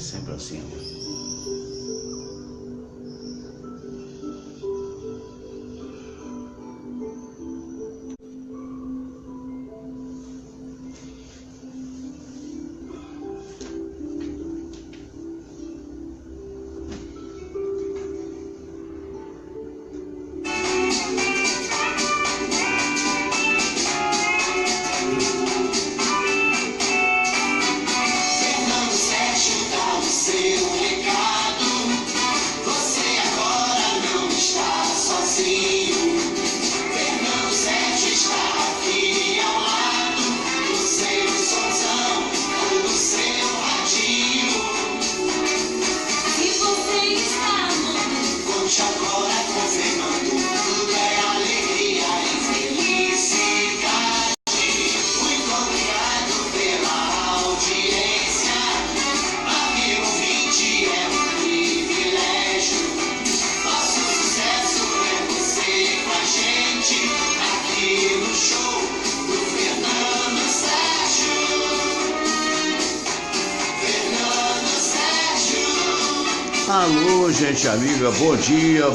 sempre assim. Alô, gente amiga, bom dia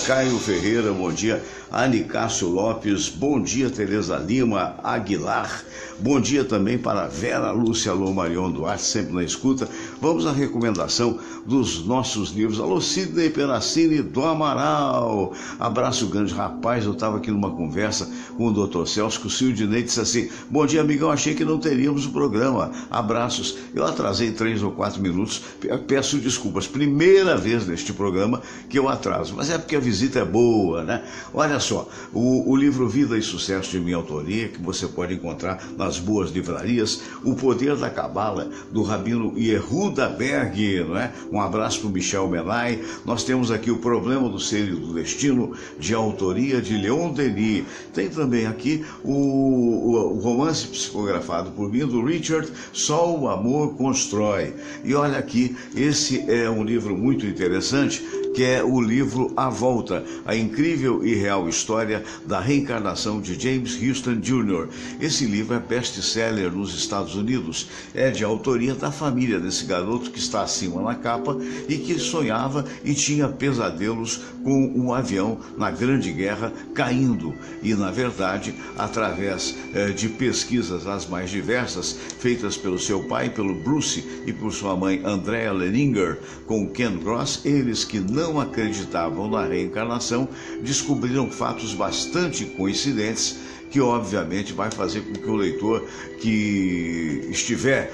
Caio Ferreira, bom dia Anicácio Lopes, bom dia Tereza Lima Aguilar, bom dia também para Vera Lúcia, alô Marion Duarte, sempre na escuta. Vamos à recomendação dos nossos livros. Alô Sidney Peracini do Amaral, abraço grande, rapaz, eu estava aqui numa conversa com o Dr. Celso, que o Sildinei disse assim: bom dia amigão, achei que não teríamos o programa, abraços. Eu atrasei 3 ou 4 minutos, peço desculpas, primeira vez neste programa que eu atraso, mas é porque a visita é boa, né? Olha só, o livro Vida e Sucesso de minha autoria, que você pode encontrar nas boas livrarias, O Poder da Cabala, do Rabino Yehuda Berg, não é? Um abraço para o Michel Melay. Nós temos aqui O Problema do Ser e do Destino, de autoria de Leon Denis. Tem também aqui o romance psicografado por mim, do Richard, Só o Amor Constrói. E olha aqui, esse é um livro muito interessante, que é o livro A Volta, a incrível e real história da reencarnação de James Houston Jr. Esse livro é best-seller nos Estados Unidos, é de autoria da família desse garoto que está acima na capa e que sonhava e tinha pesadelos com um avião na Grande Guerra caindo. E, na verdade, através de pesquisas as mais diversas, feitas pelo seu pai, pelo Bruce, e por sua mãe Andrea Leninger, com Ken Gross, eles que não acreditavam na reencarnação, descobriram fatos bastante coincidentes, que obviamente vai fazer com que o leitor que estiver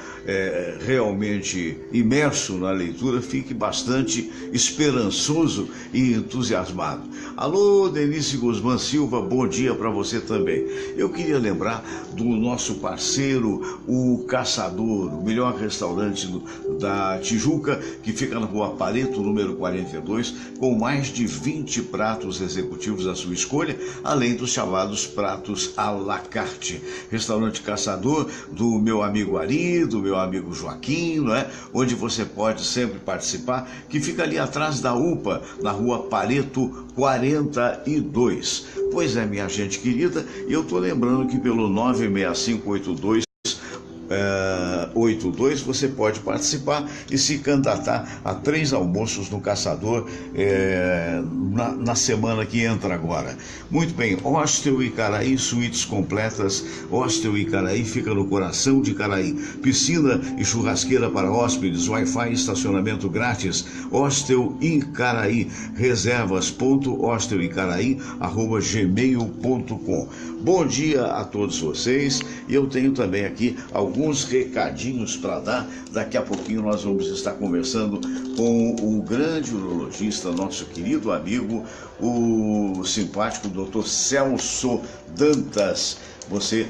realmente imerso na leitura fique bastante esperançoso e entusiasmado. Alô, Denise Guzmán Silva, bom dia para você também. Eu queria lembrar do nosso parceiro, o Caçador, o melhor restaurante da Tijuca, que fica na Rua Pareto, número 42, com mais de 20 pratos executivos à sua escolha, além dos chamados pratos à la carte. Restaurante Caçador, do meu amigo Ari, do meu amigo Joaquim, não é? Onde você pode sempre participar, que fica ali atrás da UPA, na Rua Pareto 42. Pois é, minha gente querida, eu estou lembrando que pelo 96582 82 você pode participar e se candidatar a 3 almoços no Caçador na semana que entra agora. Muito bem, Hostel Icaraí, suítes completas. Hostel Icaraí fica no coração de Icaraí. Piscina e churrasqueira para hóspedes, Wi-Fi e estacionamento grátis. Hostel Icaraí, reservas.hostelicaraí@gmail.com. Bom dia a todos vocês, e eu tenho também aqui alguns recadinhos para dar. Daqui a pouquinho nós vamos estar conversando com o grande urologista, nosso querido amigo, o simpático Dr. Celso Dantas. Você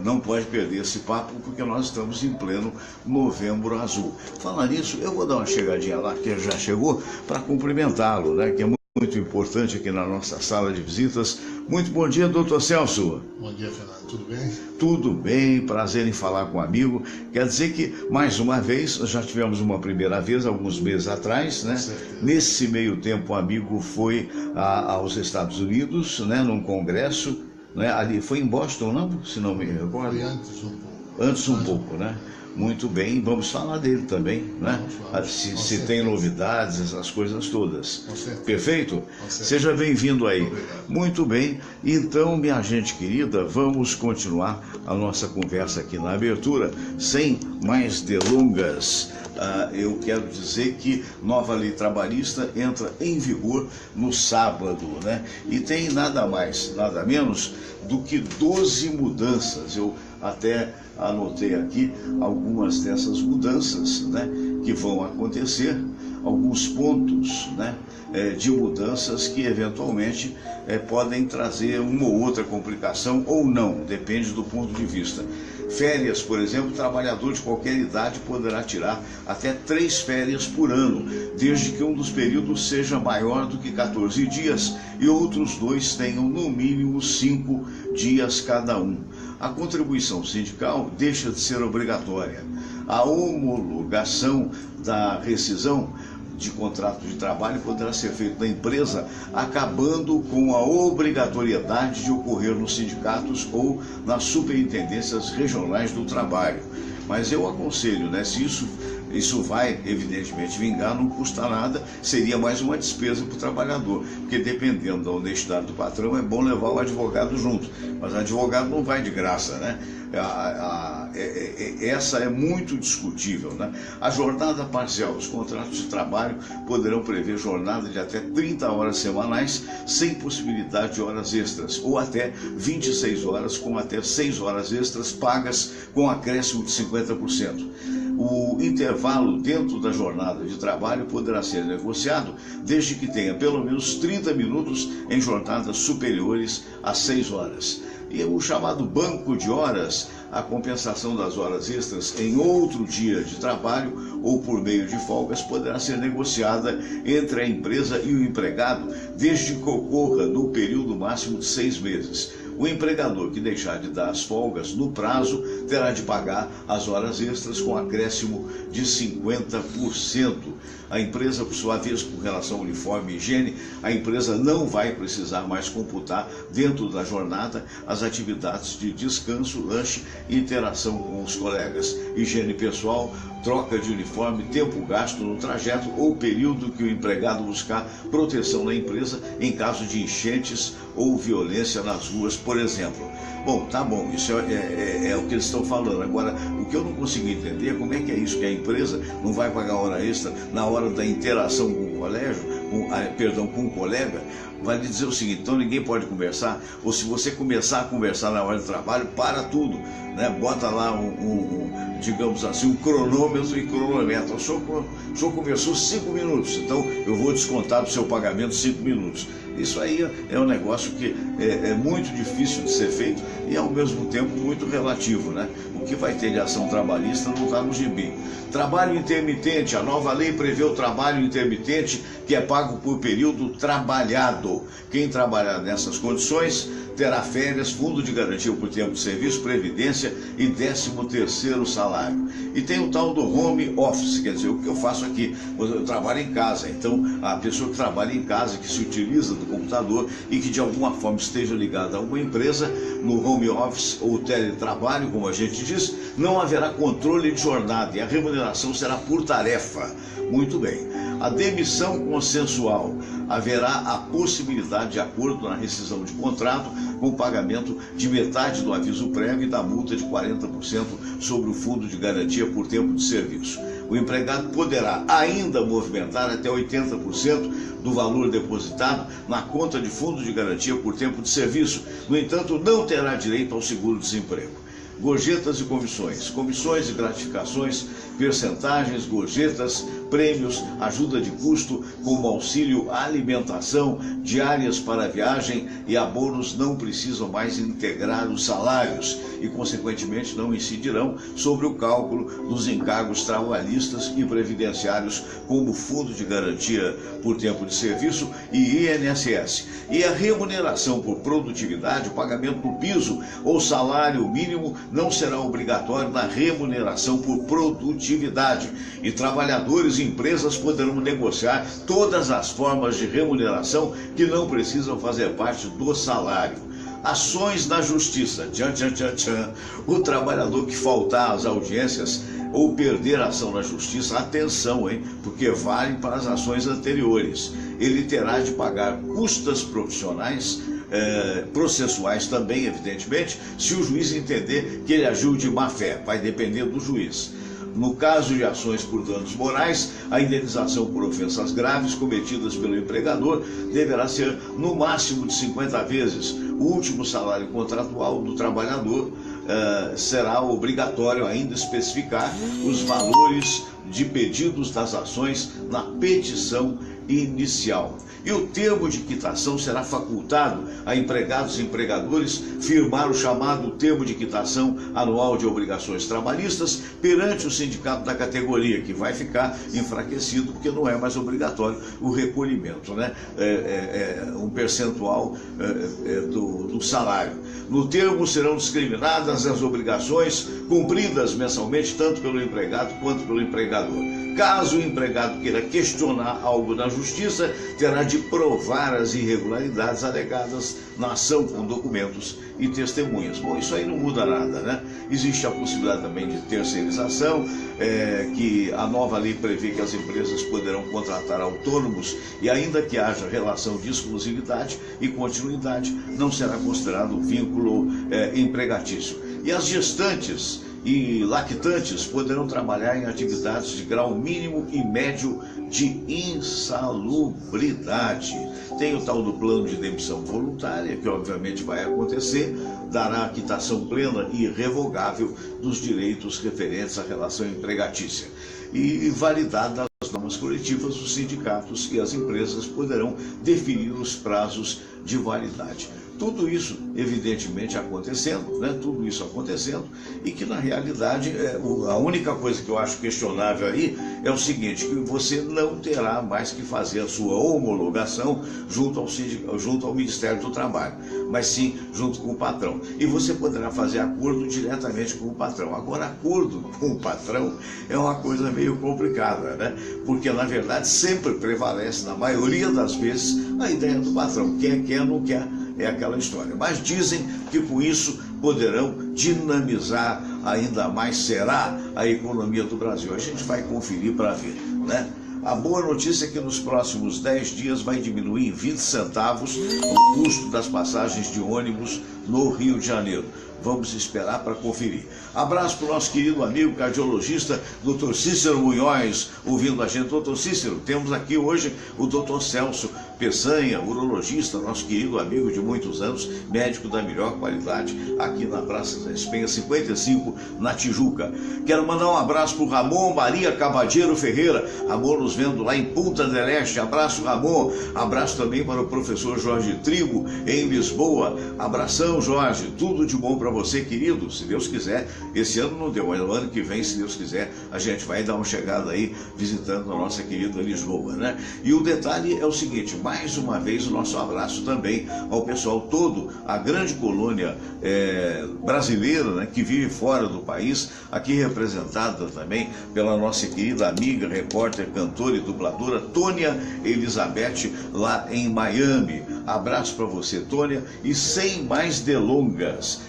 não pode perder esse papo, porque nós estamos em pleno Novembro Azul. Falar nisso, eu vou dar uma chegadinha lá, que já chegou, para cumprimentá-lo, né, que é muito importante aqui na nossa sala de visitas. Muito bom dia, doutor Celso. Bom dia, Fernando. Tudo bem? Tudo bem, prazer em falar com o amigo. Quer dizer que, mais uma vez, já tivemos uma primeira vez, alguns meses atrás, né? Nesse meio tempo, o amigo foi aos Estados Unidos, né, num congresso, né? Ali foi em Boston, não? Se não me recordo. Foi antes um pouco. Antes um pouco, né? Muito bem, vamos falar dele também, né? Se tem novidades, essas coisas todas. Perfeito? Seja bem-vindo aí. Muito bem, então, minha gente querida, vamos continuar a nossa conversa aqui na abertura, sem mais delongas. Eu quero dizer que nova lei trabalhista entra em vigor no sábado, né? E tem nada mais, nada menos do que 12 mudanças. Eu até anotei aqui algumas dessas mudanças, né, que vão acontecer, alguns pontos, né, de mudanças que eventualmente podem trazer uma ou outra complicação ou não, depende do ponto de vista. Férias, por exemplo, o trabalhador de qualquer idade poderá tirar até 3 férias por ano, desde que um dos períodos seja maior do que 14 dias e outros 2 tenham no mínimo 5 dias cada um. A contribuição sindical deixa de ser obrigatória. A homologação da rescisão de contrato de trabalho poderá ser feito na empresa, acabando com a obrigatoriedade de ocorrer nos sindicatos ou nas superintendências regionais do trabalho. Mas eu aconselho, né, se isso vai evidentemente vingar, não custa nada, seria mais uma despesa para o trabalhador, porque dependendo da honestidade do patrão é bom levar o advogado junto, mas o advogado não vai de graça, né? Essa é muito discutível, né? A jornada parcial, os contratos de trabalho poderão prever jornada de até 30 horas semanais, sem possibilidade de horas extras, ou até 26 horas com até 6 horas extras pagas com acréscimo de 50%. O intervalo dentro da jornada de trabalho poderá ser negociado desde que tenha pelo menos 30 minutos em jornadas superiores a 6 horas. E o chamado banco de horas, a compensação das horas extras em outro dia de trabalho ou por meio de folgas poderá ser negociada entre a empresa e o empregado, desde que ocorra no período máximo de 6 meses. O empregador que deixar de dar as folgas no prazo terá de pagar as horas extras com acréscimo de 50%. A empresa, por sua vez, com relação ao uniforme e higiene, a empresa não vai precisar mais computar dentro da jornada as atividades de descanso, lanche e interação com os colegas. Higiene pessoal, troca de uniforme, tempo gasto no trajeto ou período que o empregado buscar proteção na empresa em caso de enchentes ou violência nas ruas, por exemplo. Bom, tá bom, isso é o que eles estão falando. Agora, o que eu não consigo entender é como é que é isso, que a empresa não vai pagar hora extra na hora da interação com o colégio, com o colega. Vai lhe dizer o seguinte: então ninguém pode conversar, ou se você começar a conversar na hora do trabalho, para tudo, né? Bota lá digamos assim, um cronômetro e cronometra. O senhor conversou 5 minutos, então eu vou descontar do seu pagamento 5 minutos. Isso aí é um negócio que é muito difícil de ser feito e ao mesmo tempo muito relativo, né? O que vai ter de ação trabalhista não está no gibi. Trabalho intermitente, a nova lei prevê o trabalho intermitente que é pago por período trabalhado. Quem trabalhar nessas condições terá férias, fundo de garantia por tempo de serviço, previdência e 13º salário. E tem o tal do home office, quer dizer, o que eu faço aqui? Eu trabalho em casa, então a pessoa que trabalha em casa, que se utiliza do computador e que de alguma forma esteja ligada a uma empresa, no home office ou teletrabalho, como a gente diz, não haverá controle de jornada e a remuneração será por tarefa. Muito bem. A demissão consensual. Haverá a possibilidade de acordo na rescisão de contrato com pagamento de metade do aviso prévio e da multa de 40% sobre o fundo de garantia por tempo de serviço. O empregado poderá ainda movimentar até 80% do valor depositado na conta de fundo de garantia por tempo de serviço. No entanto, não terá direito ao seguro-desemprego. Gorjetas e comissões. Comissões e gratificações, percentagens, gorjetas, prêmios, ajuda de custo, como auxílio alimentação, diárias para viagem e abonos não precisam mais integrar os salários e, consequentemente, não incidirão sobre o cálculo dos encargos trabalhistas e previdenciários, como fundo de garantia por tempo de serviço e INSS. E a remuneração por produtividade, o pagamento do piso ou salário mínimo não será obrigatório na remuneração por produtividade. E trabalhadores e empresas poderão negociar todas as formas de remuneração que não precisam fazer parte do salário. Ações na justiça. Tchan, tchan, tchan, tchan. O trabalhador que faltar às audiências ou perder a ação na justiça, atenção, hein? Porque vale para as ações anteriores. Ele terá de pagar custas profissionais, processuais também, evidentemente, se o juiz entender que ele agiu de má fé. Vai depender do juiz. No caso de ações por danos morais, a indenização por ofensas graves cometidas pelo empregador deverá ser no máximo de 50 vezes o último salário contratual do trabalhador. Será obrigatório ainda especificar os valores de pedidos das ações na petição inicial. E o termo de quitação será facultado a empregados e empregadores firmar o chamado termo de quitação anual de obrigações trabalhistas perante o sindicato da categoria, que vai ficar enfraquecido porque não é mais obrigatório o recolhimento, né? Um percentual do salário. No termo serão discriminadas as obrigações cumpridas mensalmente tanto pelo empregado quanto pelo empregador. Caso o empregado queira questionar algo na justiça, terá de provar as irregularidades alegadas na ação com documentos e testemunhas. Bom, isso aí não muda nada, né? Existe a possibilidade também de terceirização, que a nova lei prevê que as empresas poderão contratar autônomos e ainda que haja relação de exclusividade e continuidade, não será considerado vínculo empregatício. E as gestantes e lactantes poderão trabalhar em atividades de grau mínimo e médio de insalubridade. Tem o tal do plano de demissão voluntária, que obviamente vai acontecer, dará a quitação plena e irrevogável dos direitos referentes à relação empregatícia. E validada as normas coletivas, os sindicatos e as empresas poderão definir os prazos de validade. Tudo isso, evidentemente, acontecendo, né? Tudo isso acontecendo, e que, na realidade, a única coisa que eu acho questionável aí é o seguinte, que você não terá mais que fazer a sua homologação junto ao Ministério do Trabalho, mas sim junto com o patrão. E você poderá fazer acordo diretamente com o patrão. Agora, acordo com o patrão é uma coisa meio complicada, né? Porque, na verdade, sempre prevalece, na maioria das vezes, a ideia do patrão. Quer, não quer, é aquela história. Mas dizem que com isso poderão dinamizar ainda mais, será, a economia do Brasil. A gente vai conferir para ver, né? A boa notícia é que nos próximos 10 dias vai diminuir em 20 centavos o custo das passagens de ônibus no Rio de Janeiro. Vamos esperar para conferir. Abraço para o nosso querido amigo cardiologista, Dr. Cícero Munhoz, ouvindo a gente. Dr. Cícero, temos aqui hoje o Dr. Celso Peçanha, urologista, nosso querido amigo de muitos anos, médico da melhor qualidade, aqui na Praça da Espenha 55, na Tijuca. Quero mandar um abraço para o Ramon Maria Cavadeiro Ferreira, Ramon nos vendo lá em Punta del Este. Abraço, Ramon. Abraço também para o professor Jorge Trigo, em Lisboa. Abração, Jorge. Tudo de bom para você, querido. Se Deus quiser, esse ano não deu, mas no ano que vem, se Deus quiser, a gente vai dar uma chegada aí, visitando a nossa querida Lisboa, né? E o detalhe é o seguinte, mais uma vez o nosso abraço também ao pessoal todo, a grande colônia brasileira, né, que vive fora do país, aqui representada também pela nossa querida amiga, repórter, cantora e dubladora Tônia Elizabeth, lá em Miami. Abraço para você, Tônia, e sem mais delongas,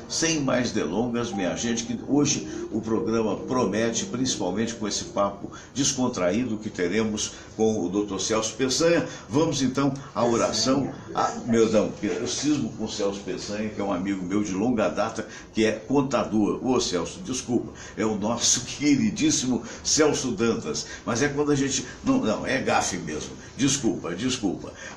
minha gente, que hoje o programa promete, principalmente com esse papo descontraído que teremos com o Dr. Celso Peçanha. Vamos então à oração, eu cismo com o Celso Peçanha, que é um amigo meu de longa data, que é contador. Ô Celso, desculpa, é o nosso queridíssimo Celso Dantas, mas é quando a gente, não, é gafe mesmo, desculpa.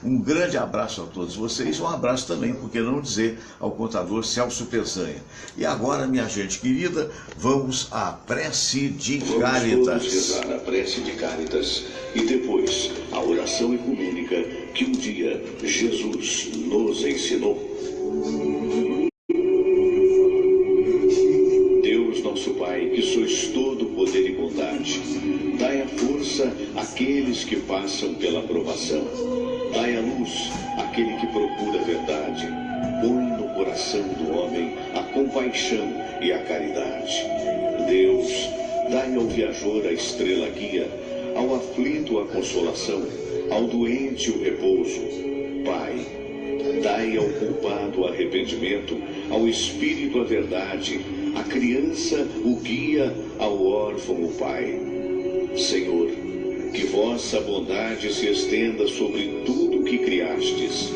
Um grande abraço a todos vocês, um abraço também, por que não dizer, ao contador Celso Peçanha. E agora, minha gente querida, vamos à prece de Cáritas. Vamos rezar a prece de Cáritas e depois a oração ecumênica que um dia Jesus nos ensinou. Deus nosso Pai, que sois todo poder e bondade, dai a força àqueles que passam pela provação. Dai a luz àquele que procura a verdade. Põe no coração do homem a compaixão e a caridade. Deus, dai ao viajor a estrela guia, ao aflito a consolação, ao doente o repouso. Pai, Dai ao culpado o arrependimento, ao espírito a verdade, à criança o guia, ao órfão o pai. Senhor, que vossa bondade se estenda sobre tudo que criastes.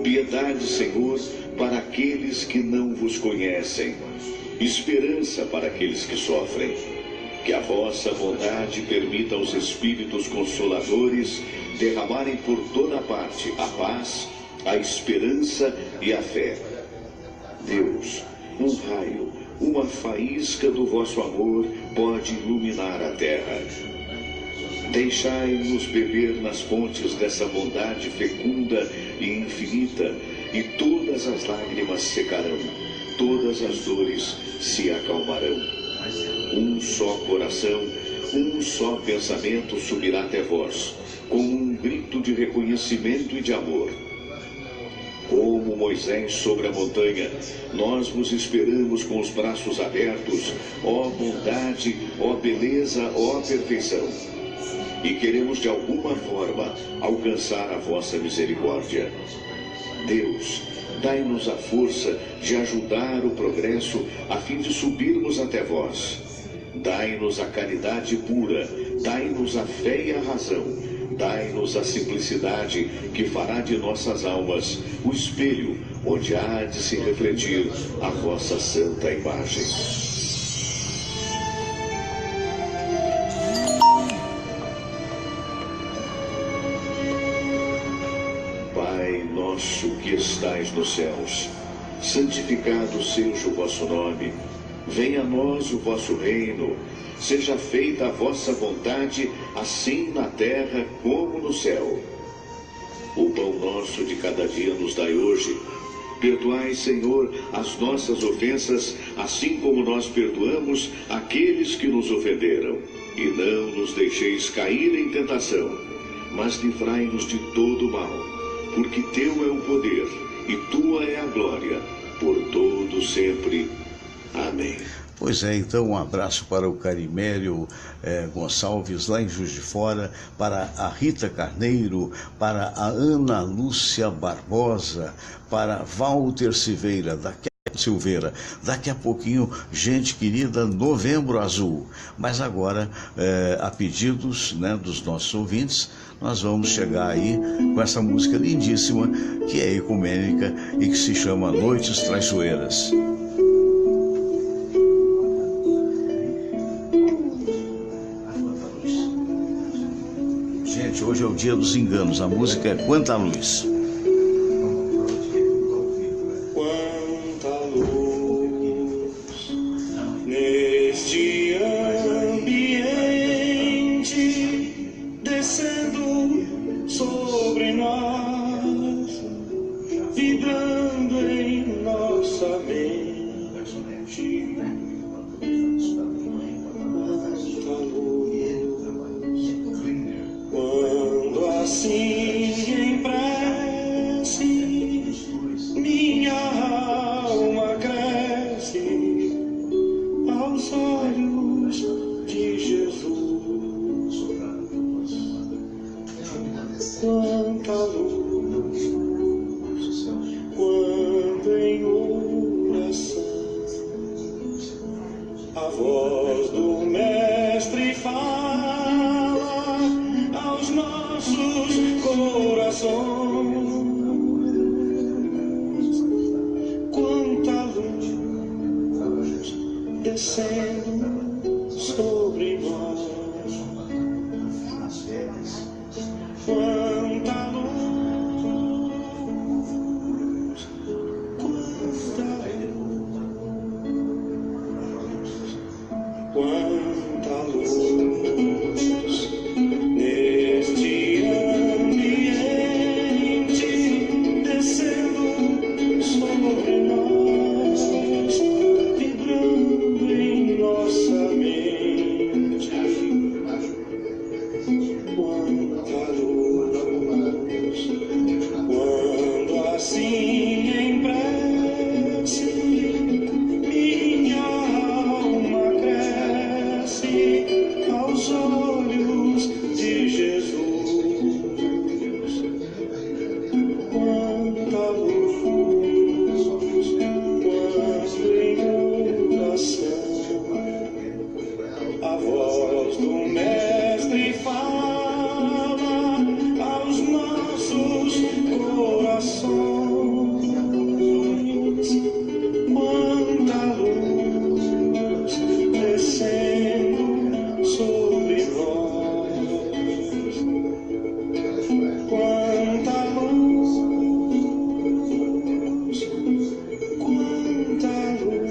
Piedade, Senhor, para aqueles que não vos conhecem. Esperança para aqueles que sofrem. Que a vossa bondade permita aos Espíritos Consoladores derramarem por toda parte a paz, a esperança e a fé. Deus, um raio, uma faísca do vosso amor pode iluminar a terra. Deixai-nos beber nas fontes dessa bondade fecunda e infinita, e todas as lágrimas secarão, todas as dores se acalmarão. Um só coração, um só pensamento subirá até vós, como um grito de reconhecimento e de amor. Como Moisés sobre a montanha, nós vos esperamos com os braços abertos, ó bondade, ó beleza, ó perfeição. E queremos de alguma forma alcançar a vossa misericórdia. Deus, dai-nos a força de ajudar o progresso a fim de subirmos até vós. Dai-nos a caridade pura, dai-nos a fé e a razão, dai-nos a simplicidade que fará de nossas almas o espelho onde há de se refletir a vossa santa imagem. Pai nosso que estais nos céus, santificado seja o vosso nome. Venha a nós o vosso reino, seja feita a vossa vontade, assim na terra como no céu. O pão nosso de cada dia nos dai hoje. Perdoai, Senhor, as nossas ofensas, assim como nós perdoamos aqueles que nos ofenderam. E não nos deixeis cair em tentação, mas livrai-nos de todo mal, porque teu é o poder e tua é a glória, por todo sempre. Amém. Pois é, então um abraço para o Carimério Gonçalves, lá em Juiz de Fora, para a Rita Carneiro, para a Ana Lúcia Barbosa, para Walter Silveira, daqui a pouquinho, gente querida, Novembro Azul. Mas agora, a pedidos, né, dos nossos ouvintes, nós vamos chegar aí com essa música lindíssima, que é ecumênica e que se chama Noites Traiçoeiras. Gente, hoje é o dia dos enganos, a música é Quanta Luz. Quanta luz. do Mestre fala aos nossos corações. Quanta luz descendo sobre nós. Quanta luz, quanta luz.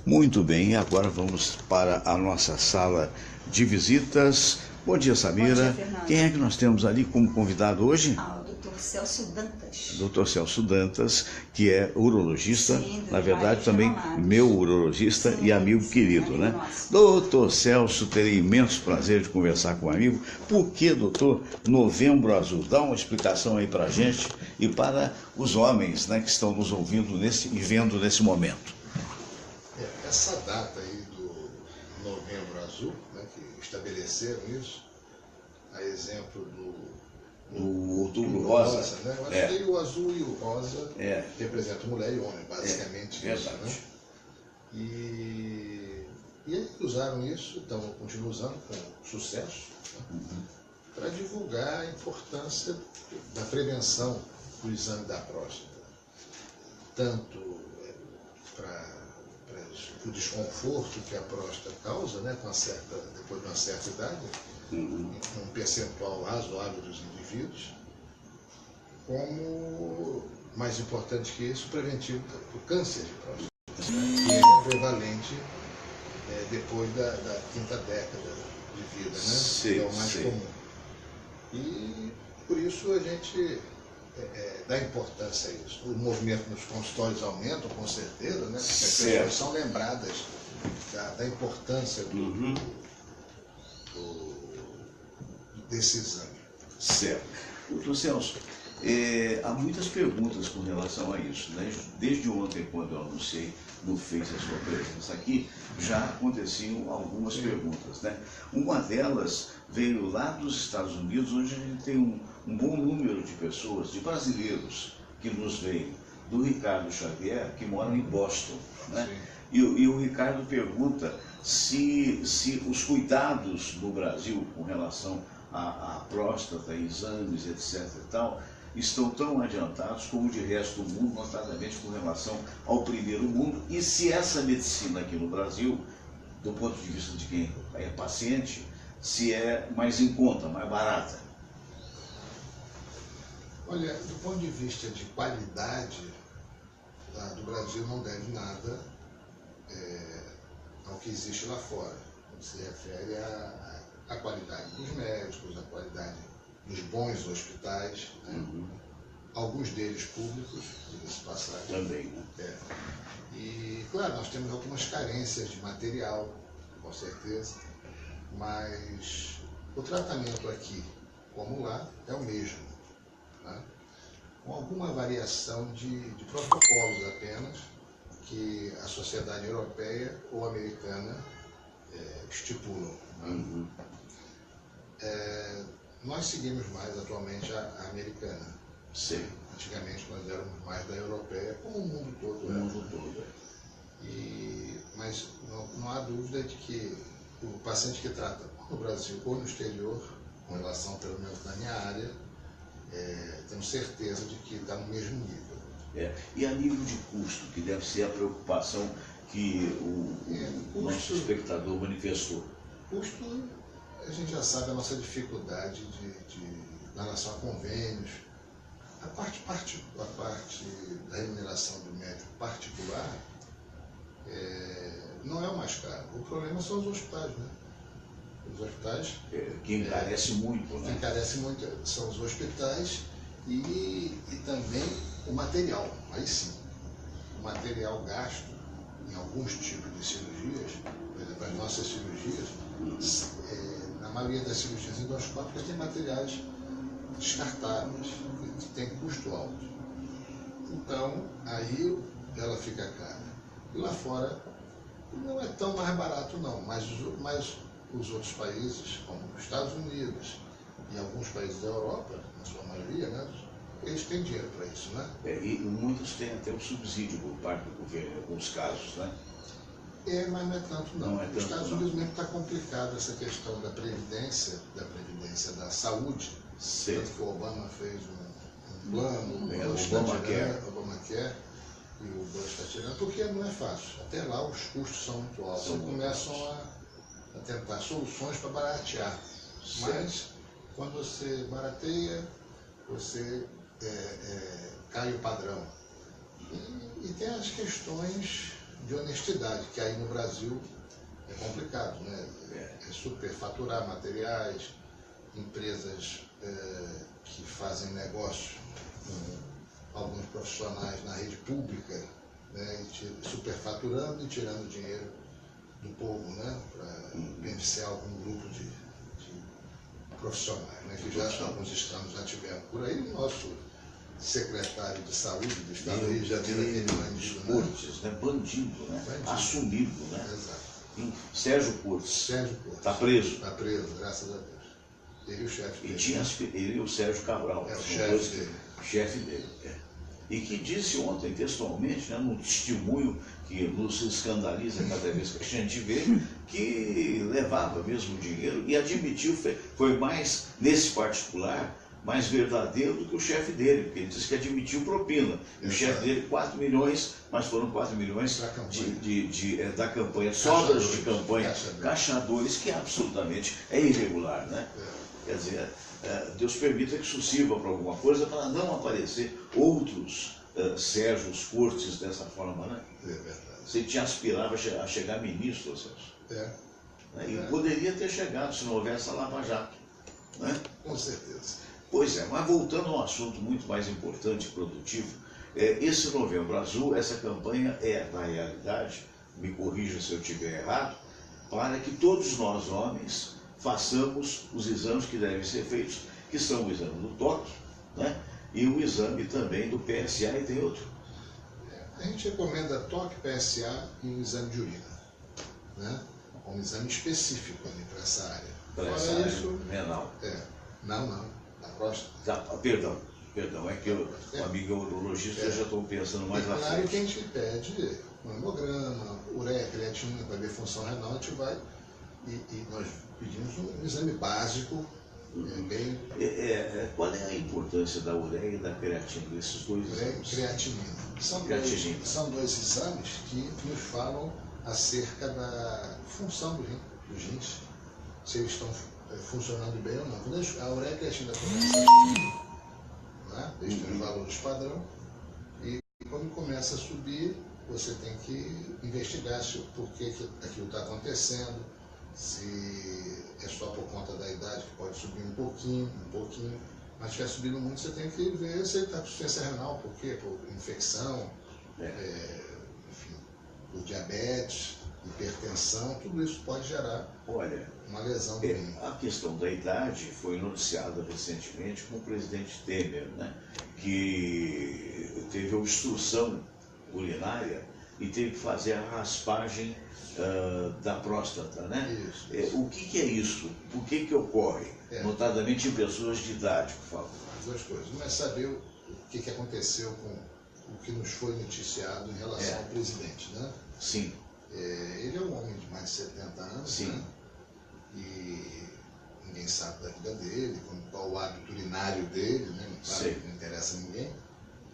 Muito bem, agora vamos para a nossa sala de visitas. Bom dia, Samira. Bom dia, Fernando. Quem é que nós temos ali como convidado hoje? O Dr. Celso Dantas. Dr. Celso Dantas, que é urologista, Sim, na verdade também renomados. meu urologista Sim, e amigo sim, querido, amigo né? nosso. Doutor Celso, terei imenso prazer de conversar com um amigo. Por que, doutor, Novembro Azul? Dá uma explicação aí pra gente e para os homens, né, que estão nos ouvindo e vendo nesse momento. Essa data aí do Novembro Azul, né, que estabeleceram isso, a exemplo O Outubro Rosa. né? Eu acho que o azul e o rosa É. representam mulher e homem, basicamente isso. Verdade. Né? E eles usaram isso, então continuam usando com sucesso, né, para divulgar a importância da prevenção do exame da próstata, tanto para o desconforto que a próstata causa, né, depois de uma certa idade, um percentual razoável dos indivíduos, como, mais importante que isso, preventivo do câncer de próstata, né, que é prevalente depois da quinta década de vida, né, Sim, que é o mais sim. comum. E por isso a gente dá importância a isso. O movimento nos consultórios aumenta, com certeza, né? Porque as Certo. pessoas são lembradas da importância desse exame. Certo. Doutor Celso, há muitas perguntas com relação a isso, né? Desde ontem, quando eu anunciei no Face a sua presença aqui, já aconteciam algumas perguntas, né? Uma delas veio lá dos Estados Unidos, onde a gente tem um bom número de pessoas, de brasileiros, que nos veem, do Ricardo Xavier, que mora em Boston, né? E o Ricardo pergunta se os cuidados no Brasil com relação à próstata, exames, etc. e tal, estão tão adiantados como de resto do mundo, notadamente com relação ao primeiro mundo, e se essa medicina aqui no Brasil, do ponto de vista de quem é paciente, se é mais em conta, mais barata. Olha, do ponto de vista de qualidade, do Brasil não deve nada ao que existe lá fora, no que se refere à qualidade dos médicos, à qualidade dos bons hospitais, né? Alguns deles públicos, diga-se de passagem. Também, né? E, claro, nós temos algumas carências de material, com certeza, mas o tratamento aqui, como lá, é o mesmo, né? Com alguma variação de protocolos apenas, que a sociedade europeia ou americana estipulam, né? Nós seguimos mais atualmente a americana. Sim. Antigamente nós éramos mais da europeia, como o mundo todo O mundo todo. Mas não há dúvida de que o paciente que trata no Brasil ou no exterior, com relação pelo menos na minha área, temos certeza de que está no mesmo nível. E a nível de custo, que deve ser a preocupação que o nosso espectador manifestou. Custo, a gente já sabe a nossa dificuldade em relação a convênios. A parte da remuneração do médico particular não é o mais caro. O problema são os hospitais, né? Os hospitais... que encarece muito, né? Que encarece muito são os hospitais e também o material. Aí sim, o material gasto em alguns tipos de cirurgias, por exemplo, as nossas cirurgias, na maioria das cirurgias endoscópicas tem materiais descartáveis, que tem custo alto. Então, aí ela fica cara. E lá fora, Não é tão mais barato não, mas os outros países, como os Estados Unidos e alguns países da Europa, na sua maioria, né, eles têm dinheiro para isso, né? E muitos têm até o subsídio por parte do governo, em alguns casos, né? Mas não é tanto não. Não é tanto, Nos Estados não. Unidos mesmo está complicado essa questão da previdência da saúde. Sei. Tanto que o Obama fez um plano, o Bush está Obamacare, e o Bush está tirando, porque não é fácil. Até lá os custos são muito altos. Eles começam a tentar soluções para baratear. Mas quando você barateia, você cai o padrão. E tem as questões de honestidade, que aí no Brasil é complicado, né? É superfaturar materiais, empresas que fazem negócio com alguns profissionais na rede pública, né? Superfaturando e tirando dinheiro do povo, né? Para beneficiar algum grupo de profissionais, né? Que já alguns estados já tiveram por aí. O nosso secretário de saúde do estado do Rio de Janeiro, aquele bandido, Portes, né? Bandido, né? Bandido. Assumido, né? Exato. Sérgio Portes. Sérgio Portes. Está preso. Está preso, graças a Deus. Ele e o chefe E dele. tinha ele e o Sérgio Cabral. É o são chefe dois- dele. Chefe dele, E que disse ontem, textualmente, né, num testemunho que nos escandaliza cada vez que a gente vê, que levava mesmo dinheiro e admitiu, foi mais, nesse particular, mais verdadeiro do que o chefe dele, porque ele disse que admitiu propina. E o chefe dele, 4 milhões, mas foram 4 milhões Da campanha. da campanha, sobras de Caixadores, campanha, caixadores. caixadores, que absolutamente é irregular, né? Quer dizer, Deus permita que isso sirva para alguma coisa, para não aparecer outros Sérgios Portes dessa forma, né? É verdade. Você te aspirava a chegar ministro, Celso. Né? E poderia ter chegado se não houvesse a Lava Jato, né? Com certeza. Pois é, mas voltando a um assunto muito mais importante e produtivo, esse Novembro Azul, essa campanha é, na realidade, me corrija se eu estiver errado, para que todos nós, homens, façamos os exames que devem ser feitos, que são o exame do toque, né? E o exame também do PSA, e tem outro. A gente recomenda toque, PSA e um exame de urina, né? Um exame específico ali para essa área. Para essa Fora área isso, renal. não, da próstata. Perdão, é que o amigo urologista eu já estou pensando mais E na claro que a frente. gente pede um hemograma, ureia, creatina, para ver função renal, a gente vai e nós pedimos um exame básico, bem Qual é a importância da ureia e da creatina, desses dois exames? creatinina. Creatinina. São dois exames que nos falam acerca da função dos rins, se eles estão funcionando bem ou não. Quando a ureia e a creatina começam a subir, né? Eles têm os valores padrão, e quando começa a subir, você tem que investigar por que aquilo está acontecendo, se é só por conta da idade, que pode subir um pouquinho, mas se estiver subindo muito, você tem que ver se ele está com insuficiência renal, por quê? Por infecção, enfim, por diabetes, hipertensão, tudo isso pode gerar uma lesão do rim. A questão da idade foi noticiada recentemente com o presidente Temer, né? Que teve obstrução urinária e teve que fazer a raspagem da próstata, né? Isso. O que é isso? Por que ocorre? Notadamente em pessoas de idade, por favor. Duas coisas. Uma é saber o que aconteceu com o que nos foi noticiado em relação ao presidente, né? Sim. Ele é um homem de mais de 70 anos, Sim. né? E ninguém sabe da vida dele, qual o hábito urinário dele, né? Claro que não interessa a ninguém.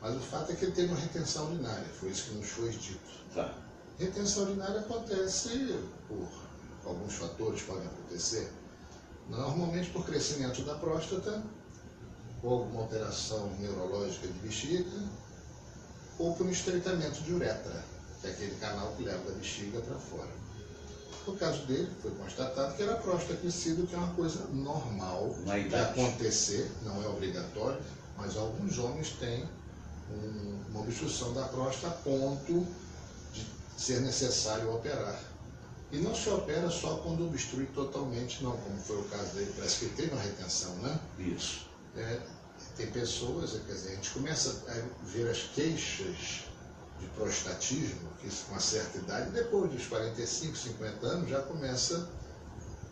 Mas o fato é que ele teve uma retenção urinária, foi isso que nos foi dito. Tá. Retenção urinária acontece por alguns fatores podem acontecer. Normalmente por crescimento da próstata, ou alguma alteração neurológica de bexiga, ou por um estreitamento de uretra, que é aquele canal que leva da bexiga para fora. No caso dele, foi constatado que era a próstata crescida, que é uma coisa normal de acontecer, não é obrigatório, mas alguns homens têm uma obstrução da próstata a ponto de ser necessário operar. E não se opera só quando obstrui totalmente, não, como foi o caso dele, parece que ele teve uma retenção, né? Isso. Tem pessoas, quer dizer, a gente começa a ver as queixas de prostatismo, que isso com uma certa idade, depois dos 45, 50 anos, já começa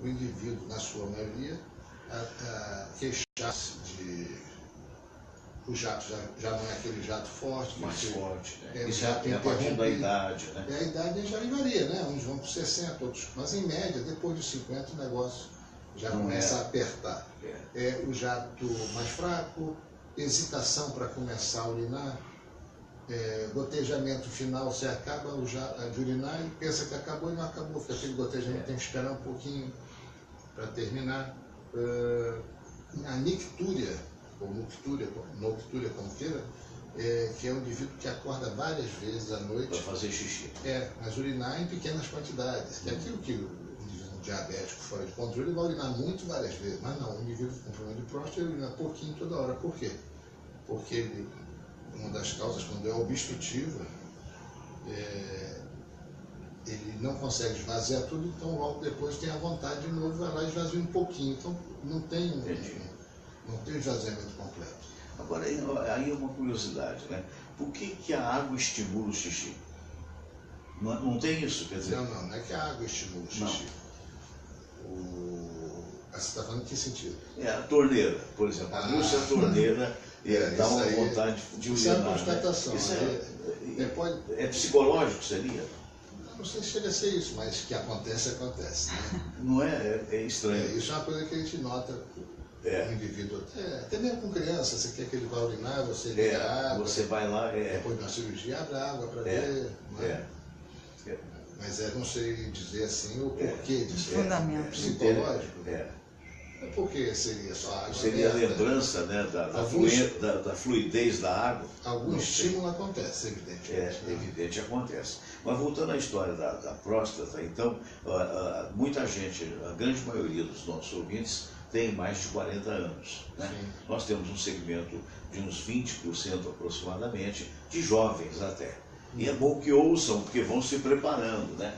o indivíduo, na sua maioria, a queixar-se de... O jato já não é aquele jato forte. Mais forte, né? O Isso jato é a partir da interrompido. idade, né? A idade já varia, né? Uns vão para 60, outros... Mas em média, depois dos 50, o negócio já Não começa é. a apertar. É o jato mais fraco, hesitação para começar a urinar, gotejamento final, você acaba de urinar e pensa que acabou e não acabou, porque aquele gotejamento tem que esperar um pouquinho para terminar. A nictúria, ou noctúria como queira, que é um indivíduo que acorda várias vezes à noite. Para fazer xixi. Mas urinar em pequenas quantidades, que é aquilo que o indivíduo diabético fora de controle vai urinar muito várias vezes, mas não, o indivíduo com problema de próstata ele urina pouquinho toda hora. Por quê? Porque uma das causas, quando é obstrutiva, ele não consegue esvaziar tudo, então logo depois tem a vontade de novo, vai lá e esvazia um pouquinho. Então não tem esvaziamento completo. Agora, aí é uma curiosidade, né? Por que a água estimula o xixi? Não tem isso, quer dizer... Não é que a água estimula o xixi. Você está falando em que sentido? A torneira, por exemplo. A luz da torneira dá uma vontade de urinar. Isso é uma constatação. Isso é psicológico, seria? Não sei se chega a ser isso, mas que acontece. Né? Não é? É estranho. Isso é uma coisa que a gente nota. O indivíduo, até mesmo com criança, você quer que ele vá urinar, você liga a água. Você vai lá... Depois de uma cirurgia, abre a água para ver. Mas não sei dizer assim o porquê disso. Fundamento. Psicológico. Porque seria só água. Seria a lembrança, né, da fluidez da água. Algum estímulo acontece, evidentemente. Evidente acontece. Mas voltando à história da próstata, então, muita gente, a grande maioria dos nossos ouvintes, tem mais de 40 anos. Né? Nós temos um segmento de uns 20% aproximadamente, de jovens até. E é bom que ouçam, porque vão se preparando. Né?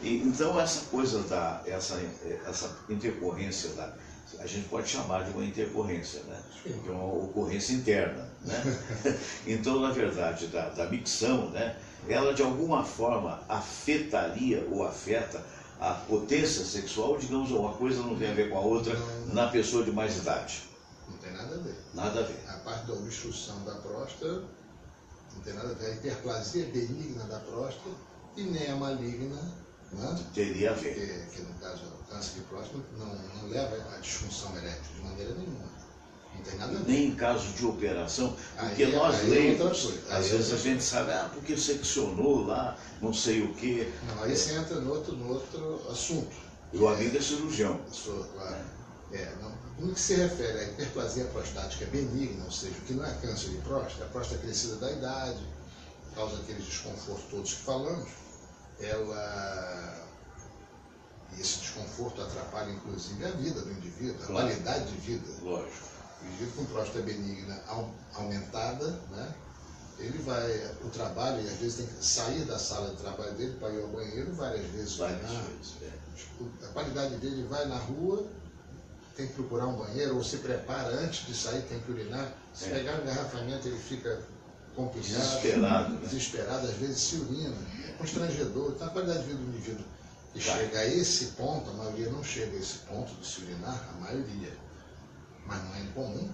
Então, essa coisa essa intercorrência a gente pode chamar de uma intercorrência, né? Que é uma ocorrência interna. Né? Então, na verdade, da micção, né? Ela de alguma forma afetaria ou afeta a potência sexual, digamos, uma coisa não tem a ver com a outra na pessoa de mais idade. Não tem nada a ver. Nada a ver. A parte da obstrução da próstata não tem nada a ver. A hiperplasia benigna da próstata e nem a maligna, né? Teria a ver. Que no caso o câncer de próstata não leva à disfunção erétil de maneira nenhuma. Não tem nada a ver. Nem em caso de operação, porque nós leigos, às vezes a gente sabe, porque seccionou lá, não sei o quê. Não, aí você entra no outro assunto. O amigo é cirurgião. Claro. No que se refere à hiperplasia prostática benigna, ou seja, o que não é câncer de próstata, a próstata crescida da idade, causa aqueles desconfortos todos que falamos, e esse desconforto atrapalha inclusive a vida do indivíduo, a qualidade de vida. Lógico. O indivíduo com próstata benigna aumentada, né? Ele o trabalho, e às vezes tem que sair da sala de trabalho dele para ir ao banheiro várias vezes. A qualidade dele vai na rua, tem que procurar um banheiro, ou se prepara antes de sair, tem que urinar. Se pegar um engarrafamento, ele fica complicado, desesperado, às vezes se urina. É constrangedor. Então a qualidade de vida do indivíduo que chega a esse ponto, a maioria não chega a esse ponto de se urinar, a maioria, mas não é incomum,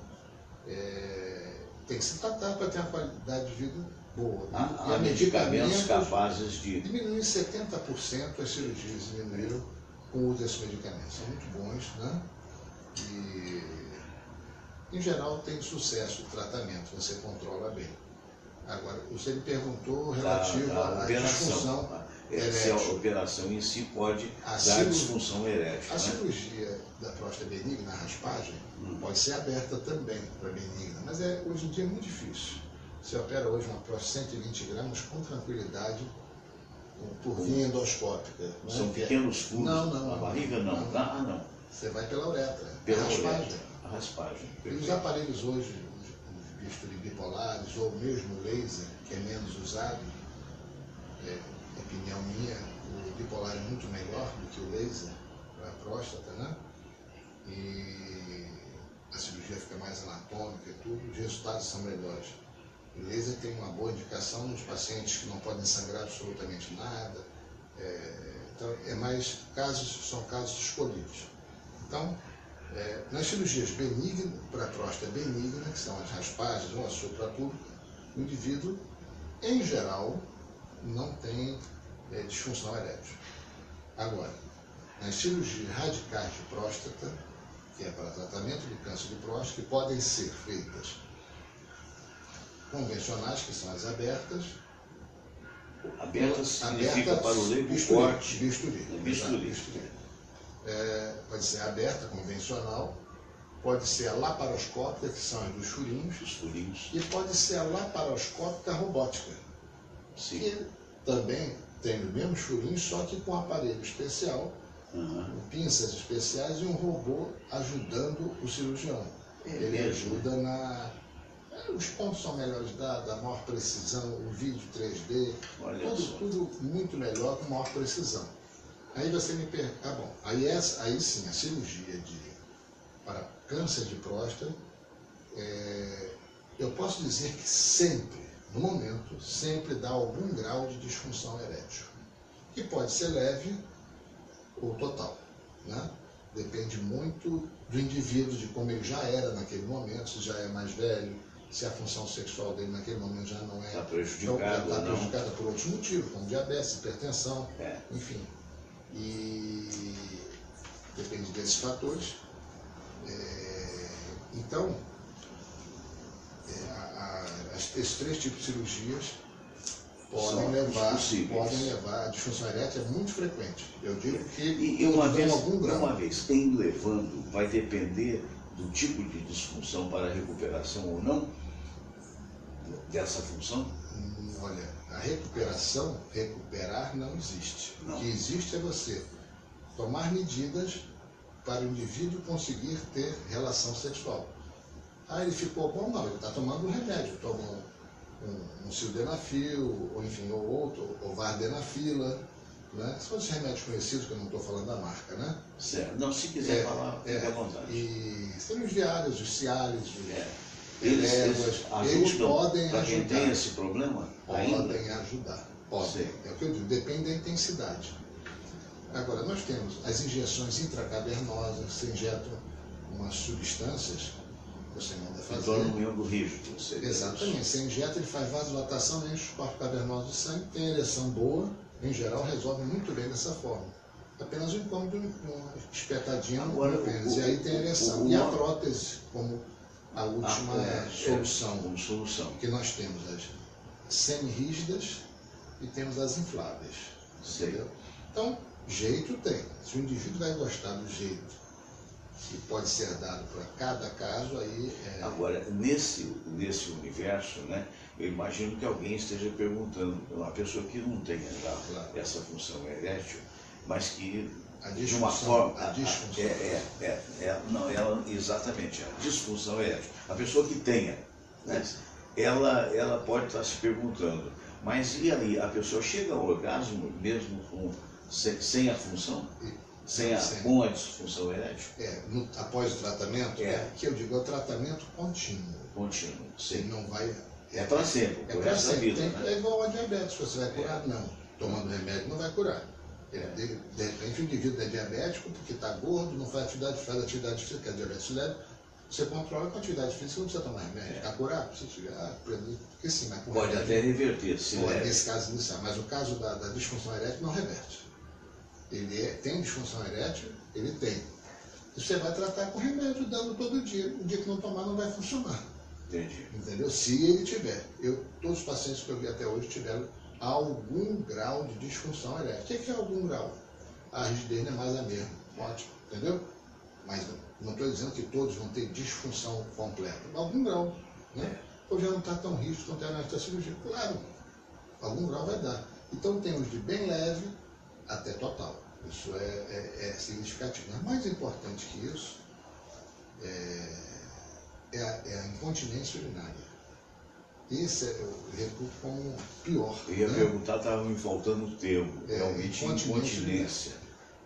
tem que se tratar para ter uma qualidade de vida boa. Há medicamentos capazes de... Diminuir 70% as cirurgias diminuíram com o uso desses medicamentos. São muito bons, né? E, em geral, tem sucesso o tratamento, você controla bem. Agora, você me perguntou relativo à disfunção erétil. Se a operação em si pode dar disfunção erétil. A cirurgia da próstata benigna, a raspagem, pode ser aberta também para benigna, mas hoje em dia é muito difícil. Você opera hoje uma próstata 120 gramas com tranquilidade, por via endoscópica. São pequenos furos? Não. A barriga não? Não. Você vai pela uretra. Pela raspagem. A raspagem. E os aparelhos hoje, os bisturi bipolares, ou mesmo laser, que é menos usado, opinião minha, o bipolar é muito melhor do que o laser para a próstata, né? E a cirurgia fica mais anatômica e tudo, os resultados são melhores. O laser tem uma boa indicação nos pacientes que não podem sangrar absolutamente nada. Então, são casos escolhidos. Então, nas cirurgias benignas, para próstata benigna, que são as raspagens ou a suprapúbica, o indivíduo, em geral, não tem disfunção erétil. Agora, nas cirurgias radicais de próstata, que é para tratamento do câncer de próstata, que podem ser feitas convencionais, que são as abertas. Abertas significa para o leigo corte. Bisturi. Bisturi. Pode ser aberta, convencional, pode ser a laparoscópica, que são as dos furinhos, Os furinhos. e pode ser a laparoscópica robótica, Sim. que também tem os mesmos furinhos, só que com um aparelho especial, Uhum. pinças especiais e um robô ajudando o cirurgião. Ele mesmo? ajuda os pontos são melhores da maior precisão, o vídeo 3D, Olha só. tudo muito melhor, com maior precisão. Aí você me pergunta, bom, aí sim, a cirurgia para câncer de próstata, eu posso dizer que sempre, no momento, sempre dá algum grau de disfunção erétil, que pode ser leve ou total, né? Depende muito do indivíduo, de como ele já era naquele momento, se já é mais velho, se a função sexual dele naquele momento já não é... Está prejudicado está ou não. prejudicada por outros motivos, como diabetes, hipertensão, enfim. E depende desses fatores. Então, esses três tipos de cirurgias podem levar a disfunção erétil, é muito frequente. Eu digo que E uma algum vez tem levando, vai depender do tipo de disfunção para a recuperação ou não dessa função? Olha, a recuperar não existe. Não. O que existe é você tomar medidas para o indivíduo conseguir ter relação sexual. Ah, ele ficou bom? Não, ele está tomando um remédio, tomou um sildenafil, ou enfim, ou outro, ou vardenafila, né? São os remédios conhecidos, que eu não estou falando da marca, né? Certo. Não, se quiser falar, fique à vontade. E tem os Viares, os Cialis, Eles eles podem para quem ajudar. tem esse problema ainda? Podem ajudar. Podem. Sim. É o que eu digo, depende da intensidade. Agora, nós temos as injeções intracavernosas, você injeta umas substâncias que você manda Em torno fazer. do membro rígido. Seria Exatamente, você injeta, ele faz vasodilatação, enche os corpos cavernosos de sangue, tem ereção boa, em geral resolve muito bem dessa forma. Apenas um incômodo, uma espetadinha Agora, no pênis, e aí tem ereção. E a prótese, como a última solução, como solução. que nós temos as semi-rígidas e temos as infláveis. Sei. Entendeu? Então, jeito tem. Se o indivíduo vai gostar do jeito que pode ser dado para cada caso, aí Agora, nesse universo, né, eu imagino que alguém esteja perguntando, uma pessoa que não tenha já Claro. essa função erétil, mas que a de uma disfunção. forma. A disfunção. Não, exatamente, a disfunção erétil. A pessoa que tenha, né, ela pode estar se perguntando, mas e aí, a pessoa chega ao orgasmo mesmo sem a função? Com a disfunção erétil? Após o tratamento, que eu digo, é o tratamento contínuo. Contínuo, Você sim. não vai. É para sempre, É por para resto da sempre. vida, né? É igual a diabetes, você vai curar? Não. Tomando remédio não vai curar. De repente o indivíduo é diabético porque está gordo, não faz atividade física, que é diabetes leve, você controla com atividade física, não precisa tomar remédio. Está curado? Porque sim, mas com Pode remédio, até reverter, se pode, leve. nesse caso inicial. Mas o caso da disfunção erétil não reverte. Ele tem disfunção erétil, ele tem. E você vai tratar com remédio, dando todo dia. O dia que não tomar, não vai funcionar. Entendi. Entendeu? Se ele tiver. Todos os pacientes que eu vi até hoje tiveram algum grau de disfunção erétil. O que é algum grau? A rigidez não é mais a mesma. Ótimo. Entendeu? Mas não estou dizendo que todos vão ter disfunção completa. Algum grau. Né? Ou já não está tão rígido quanto é nesta cirurgia. Claro. Algum grau vai dar. Então temos de bem leve até total. Isso é significativo. Mas mais importante que isso é a incontinência urinária. Esse eu reputo como pior. Eu ia perguntar, estava me faltando o termo, realmente incontinência. incontinência.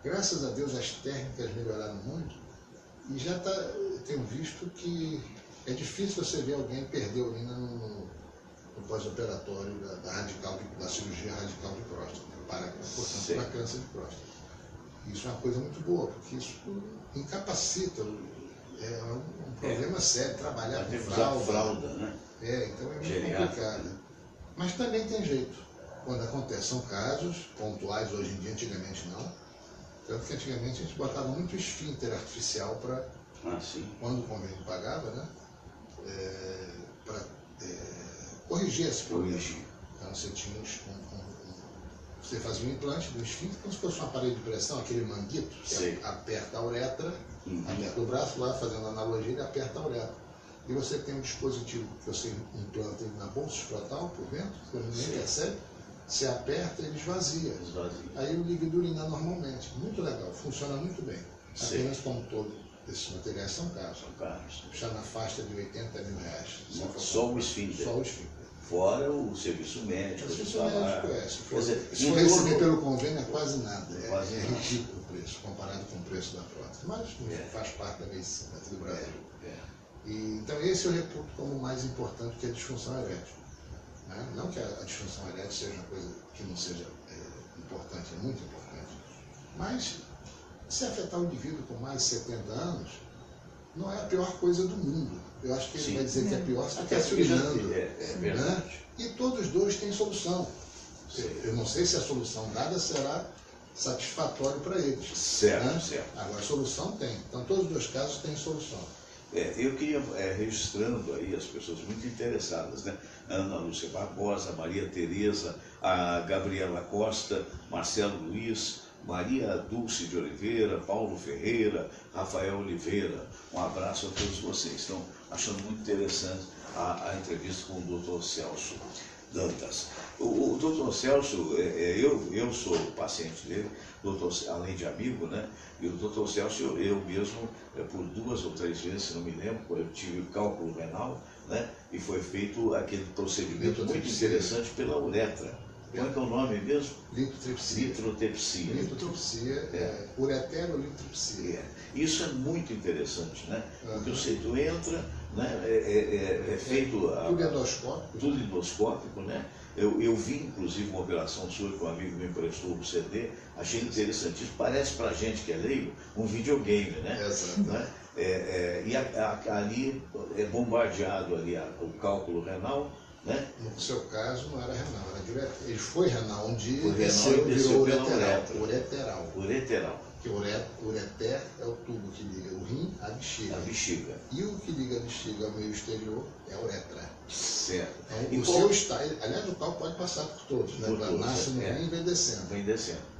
Graças a Deus as técnicas melhoraram muito e já tenho visto que é difícil você ver alguém perder urina no pós-operatório da cirurgia radical de próstata, portanto, para câncer de próstata. Isso é uma coisa muito boa, porque isso incapacita, é um problema sério, trabalhar com fralda, né? Então é muito complicado. Mas também tem jeito, quando acontece. São casos pontuais, hoje em dia, antigamente não. Tanto que antigamente a gente botava muito esfíncter artificial para, quando o convênio pagava, né? Para corrigir esse problema. Então você tinha você fazia um implante do esfíncter, como se fosse um aparelho de pressão, aquele manguito, que aperta a uretra, aperta o braço lá, fazendo analogia, ele aperta a uretra. E você tem um dispositivo que você implanta na bolsa escrotal, por dentro, que ninguém percebe, você aperta e ele esvazia. Aí o líquido urina normalmente. Muito legal, funciona muito bem. Apenas como todos esses materiais são caros. Está na faixa de R$80 mil. Só o esfíncter. Só o esfíncter. Fora o serviço médico. O serviço médico, se for receber pelo convênio, é quase nada. É ridículo o preço, comparado com o preço da prótese. Mas faz parte da medicina do Brasil. Então esse eu reputo como o mais importante, que é a disfunção erétil. Não que a disfunção erétil seja uma coisa que não seja importante, é muito importante. Mas se afetar o indivíduo com mais de 70 anos, não é a pior coisa do mundo. Eu acho que ele vai dizer que é pior se está se urinando. É verdade. E todos os dois têm solução. Eu não sei se a solução dada será satisfatória para eles. Certo. Agora, a solução tem. Então, todos os dois casos têm solução. Eu queria, registrando aí as pessoas muito interessadas, né? Ana Lúcia Barbosa, Maria Tereza, a Gabriela Costa, Marcelo Luiz, Maria Dulce de Oliveira, Paulo Ferreira, Rafael Oliveira. Um abraço a todos vocês. Estão achando muito interessante a entrevista com o Dr. Celso Dantas. O Dr. Celso, eu sou paciente dele, além de amigo, né? E o Dr. Celso, eu mesmo, por 2 ou 3 vezes, se não me lembro, eu tive cálculo renal, né? E foi feito aquele procedimento muito interessante pela uretra. Qual é que é o nome mesmo? Litrotepsia. Litrotepsia, ureterolitrotepsia. Isso é muito interessante, né? Porque você entra, né? É feito... Tudo endoscópico. Tudo endoscópico, né? Eu vi, inclusive, uma operação sua que um amigo me emprestou o CD, achei interessante. Isso parece pra gente que é leigo um videogame, né? Exato. Né? E ali é bombardeado ali o cálculo renal, né? No seu caso não era renal, era direto. Ele foi renal um dia e desceu virou ureteral. Que o ureter é o tubo que liga o rim à bexiga. E o que liga a bexiga ao meio exterior é a uretra. Certo. Então, o seu estágio, aliás, o tal pode passar por todos, né? Nasce no rim e vem descendo.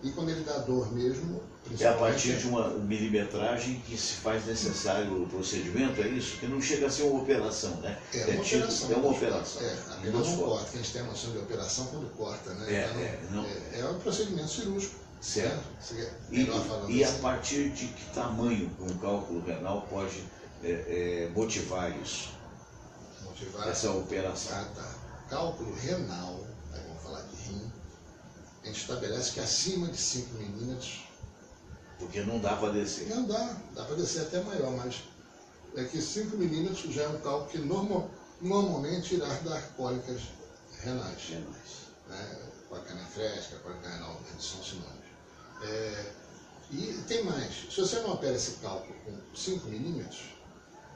E quando ele dá dor mesmo, é a partir de uma milimetragem que se faz necessário o procedimento, é isso? Que não chega a ser uma operação, né? É uma operação. Apenas um corte, que a gente tem a noção de operação quando corta, né? É um procedimento cirúrgico. Certo. E a partir de que tamanho um cálculo renal pode motivar isso? Essa operação? Cálculo renal, aí vamos falar de rim, a gente estabelece que acima de 5 milímetros... Porque não dá para descer. Não dá para descer até maior, mas é que 5 milímetros já é um cálculo que normalmente irá dar cólicas renais. Né? Cólica nefrética, cólica renal, são sinônimos. E tem mais, se você não opera esse cálculo com 5 milímetros,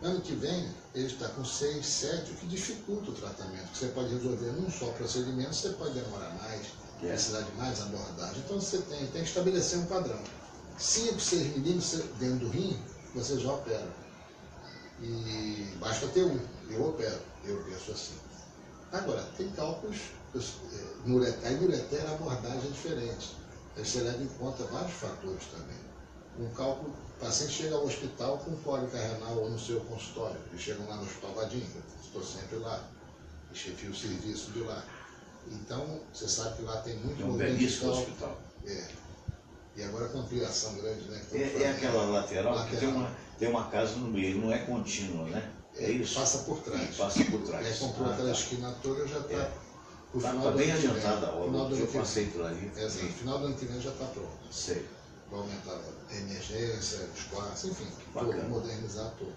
ano que vem ele está com 6, 7, o que dificulta o tratamento. Você pode resolver num só procedimento, você pode demorar mais, precisar de mais abordagem. Então você tem que estabelecer um padrão. 5, 6 milímetros dentro do rim, você já opera. E basta ter um, eu opero, eu penso assim. Agora, tem cálculos, no ureter a abordagem é diferente. Aí você leva em conta vários fatores também. Um cálculo, o paciente chega ao hospital com cólica renal ou no seu consultório. Eles chegam lá no Hospital Vadim, estou sempre lá, e chefio o serviço de lá. Então, você sabe que lá tem muito movimento. É um belíssimo hospital. E agora com ampliação grande, né? Aquela lateral que tem uma casa no meio, não é contínua, né? É isso? Passa por trás. Aí comprou aquela esquina toda, já está... Está bem adiantada a obra, eu passei por ali. No final do ano que vem já está pronto. Sei. Vai aumentar a emergência, os quartos, enfim, modernizar tudo.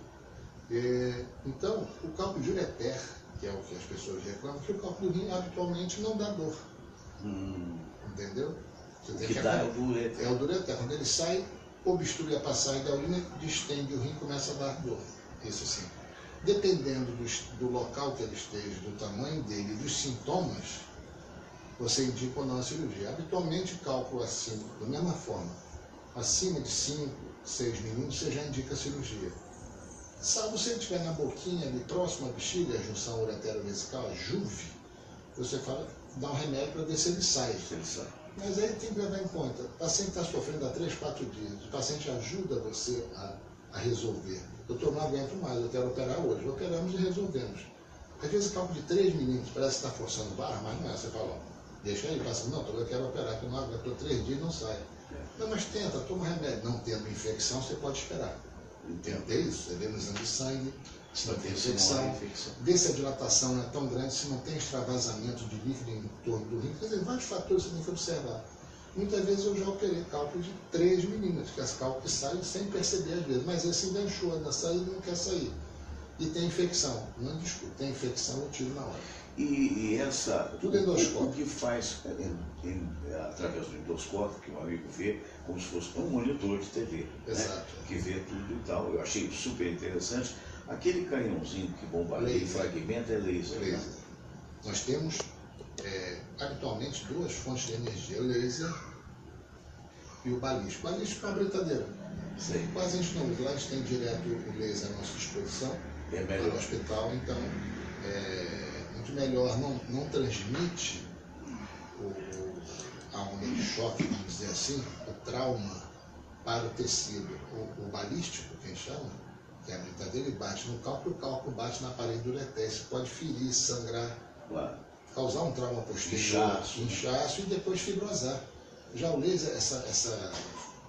Então, o cálculo de ureter, que é o que as pessoas reclamam, que o cálculo do rim habitualmente não dá dor. Entendeu? Você O tem que dá é o do ureter. É o do ureter. Quando ele sai, obstrui a passagem da urina, distende o rim e começa a dar dor. Isso sim. Dependendo do local que ele esteja, do tamanho dele e dos sintomas, você indica ou não a cirurgia. Habitualmente, cálculo acima, da mesma forma, acima de 5, 6 milímetros, você já indica a cirurgia. Salvo se ele estiver na boquinha, ali próximo à bexiga, a junção uretero-vesical, a JUV, você fala, dá um remédio para ver se ele sai. Mas aí tem que levar em conta, o paciente está sofrendo há 3, 4 dias, o paciente ajuda você a resolver. Doutor, não aguento mais, eu quero operar hoje. Operamos e resolvemos. Às vezes o cálculo de 3 milímetros parece que está forçando barra, mas não é. Você fala, ó, deixa aí, passa, não, eu quero operar, que eu não aguento, estou 3 dias e não sai. Não, mas tenta, toma remédio. Não tendo infecção, você pode esperar. Entender isso? Você vê no exame de sangue, se não tem infecção, vê se a dilatação não é tão grande, se não tem extravasamento de líquido em torno do rim. Quer dizer, vários fatores você tem que observar. Muitas vezes eu já operei cálculo de 3 milímetros, que é cálculo que sai sem perceber às vezes, mas esse enganchou, ainda sai e não quer sair. E tem infecção, não discute, tem infecção, eu tiro na hora. E essa, tudo endoscópio. O que faz através do endoscópio, que o amigo vê, como se fosse um monitor de TV, exato, né? Que vê tudo e tal. Eu achei super interessante. Aquele canhãozinho que bombardeia e fragmenta é laser. Laser. Né? Nós temos habitualmente 2 fontes de energia, o laser e o balístico. O balístico é uma britadeira. Quase a gente não usa, lá a gente tem direto o laser à nossa disposição, no hospital, então muito melhor, não transmite a onda de choque, vamos dizer assim, o trauma para o tecido. O balístico, que a gente chama, que é a britadeira, ele bate no cálculo, o cálculo bate na parede do ureter, isso pode ferir, sangrar, causar um trauma posterior, inchaço e depois fibrosar. Já o laser, essa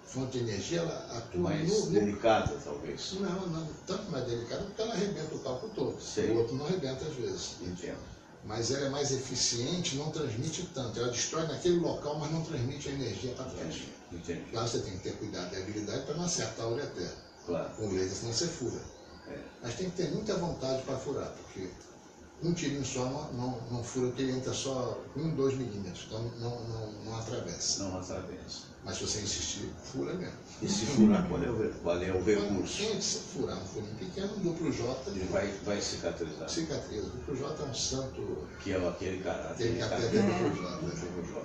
fonte de energia, ela atua mais delicada, talvez. Não, tanto mais delicada porque ela arrebenta o cálculo todo. Sei. O outro não arrebenta às vezes. Entendo. Mas ela é mais eficiente, não transmite tanto. Ela destrói naquele local, mas não transmite a energia para trás. Entendi. Claro, você tem que ter cuidado e habilidade para não acertar o ureter. Claro. Com o laser, senão você fura. Mas tem que ter muita vontade para furar, porque um tirinho só não fura, porque ele entra só 1, 2 milímetros, então não atravessa. Não atravessa. Mas se você insistir, fura mesmo. E se furar, qual é o recurso? Se furar um furinho pequeno, um duplo J. Ele vai cicatrizar. Cicatriza. O duplo J é um santo. Que é aquele caráter. Aquele caráter duplo J.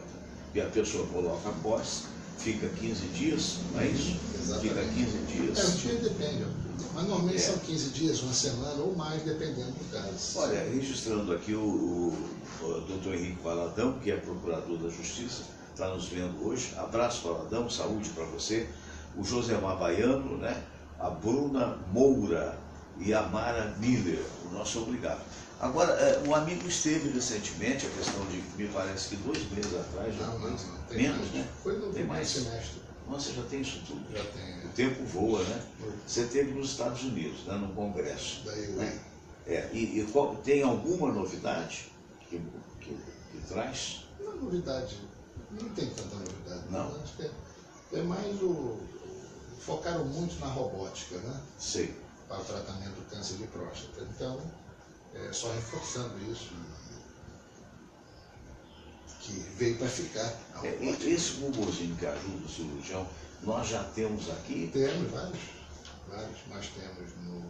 E a pessoa coloca após, fica 15 dias, não é isso? Exatamente. Fica 15 dias. Um dia depende. Mas normalmente são 15 dias, uma semana ou mais, dependendo do caso. Olha, registrando aqui o Dr. Henrique Valadão, que é procurador da Justiça, está nos vendo hoje. Abraço, Valadão, saúde para você. O Josemar Baiano, né? A Bruna Moura e a Mara Miller. O nosso obrigado. Agora, um amigo esteve recentemente, a questão de, me parece que 2 meses atrás, não, tem menos, mais. né? Foi no Tem mais semestre. Nossa, já tem isso tudo. Já tem. O tempo voa, né? Você esteve nos Estados Unidos, né? No Congresso. Daí, né? Tem alguma novidade que traz? Não, novidade. Não tem tanta novidade. Não. Acho que é mais focaram muito na robótica, né? Sei. Para o tratamento do câncer de próstata. Então, só reforçando isso, que veio para ficar. Esse robozinho que ajuda o cirurgião, nós já temos aqui? Temos vários. Nós temos no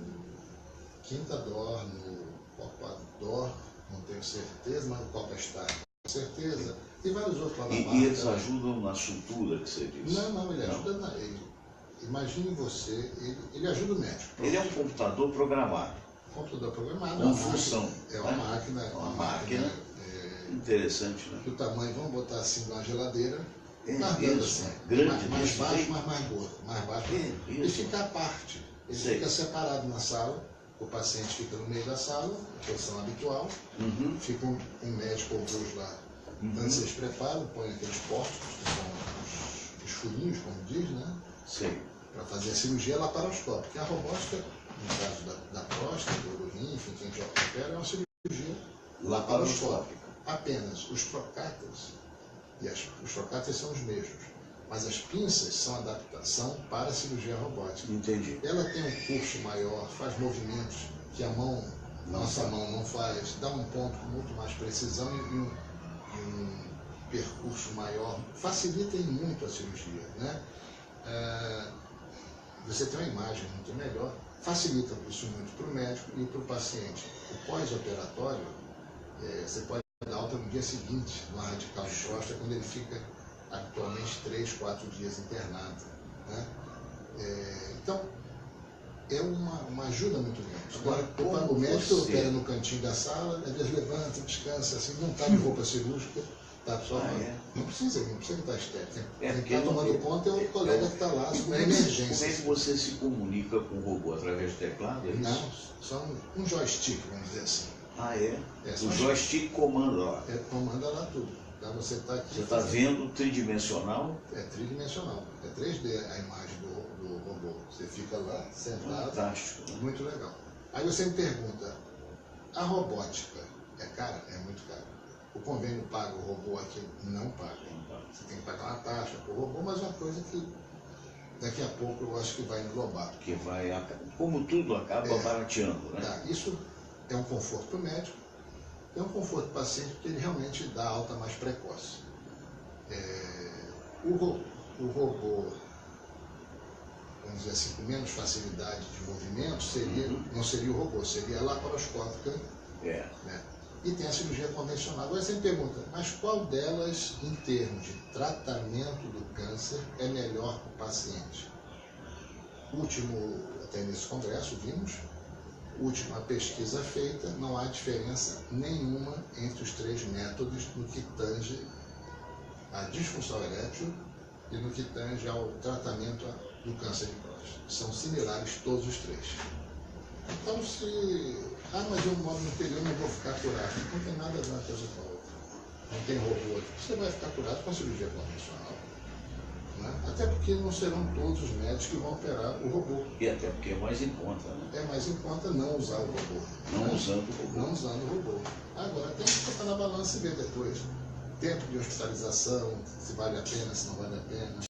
Quinta Dor, no Copa Dor, não tenho certeza, mas no Copa Star, com certeza. Tem vários outros lá na marca. E eles ajudam na sutura que você disse? Não, ele ajuda imagine você, ele ajuda o médico. Ele é um computador programado. Computador programado. Com função. É uma máquina. É uma máquina. Interessante, né? Do tamanho, vamos botar assim, de uma geladeira. Isso, assim, grande. Mais baixo, mas mais gordo. Mais baixo. E Isso. fica à parte. Ele fica separado na sala. O paciente fica no meio da sala, posição habitual. Fica um médico ou 2 lá. Então vocês preparam, põem aqueles postos, que são os furinhos, como diz, né? Sim. Para fazer a cirurgia laparoscópica. Porque a robótica, no caso da próstata, do rim, enfim, que a gente opera, é uma cirurgia laparoscópica. Apenas os trocáteres, e os trocáteres são os mesmos, Mas as pinças são adaptação para a cirurgia robótica. Entendi. Ela tem um curso maior, faz movimentos que a mão, nossa mão não faz, dá um ponto com muito mais precisão e um percurso maior, facilita muito a cirurgia, né? Você tem uma imagem muito melhor, facilita isso muito para o médico e para o paciente. O pós-operatório, você pode dar alta no dia seguinte, no radical de próstata, quando ele fica atualmente 3, 4 dias internado, né? Então, é uma ajuda muito grande. Agora, o médico opera no cantinho da sala, às vezes levanta, descansa, assim, não está de roupa cirúrgica, tá só. Não precisa estar estéril. Quem está tomando conta é o colega que está lá, com emergência. Como é que você se comunica com o robô? Através do teclado? É isso? Não, só um joystick, vamos dizer assim. O joystick comanda lá. Comanda lá tudo. Então, você está aqui. Você está vendo tridimensional? É tridimensional. É 3D a imagem do robô. Você fica lá, sentado. Fantástico. Muito legal. Aí você me pergunta, a robótica é cara? É muito cara. O convênio paga o robô aqui? Não paga. Você tem que pagar uma taxa para o robô, mas é uma coisa que daqui a pouco eu acho que vai englobar. Que vai, como tudo acaba barateando, né? Tá, isso é um conforto para o médico, é um conforto para o paciente, porque ele realmente dá alta mais precoce. O robô, vamos dizer assim, com menos facilidade de movimento, não seria o robô, seria a laparoscópica. Né? E tem a cirurgia convencional. Agora você me pergunta, mas qual delas, em termos de tratamento do câncer, é melhor para o paciente? Até nesse congresso, vimos, última pesquisa feita, não há diferença nenhuma entre os 3 métodos no que tange à disfunção erétil e no que tange ao tratamento do câncer de próstata. São similares todos os 3. Então, mas eu moro no interior e não vou ficar curado. Não tem nada a ver uma coisa com a outra. Não tem robô. Você vai ficar curado com a cirurgia convencional. Né? Até porque não serão todos os médicos que vão operar o robô. E até porque é mais em conta, né? É mais em conta não usar o robô. Não usando o robô. Não usando o robô. Agora, tem que botar na balança e ver depois. Tempo de hospitalização, se vale a pena, se não vale a pena.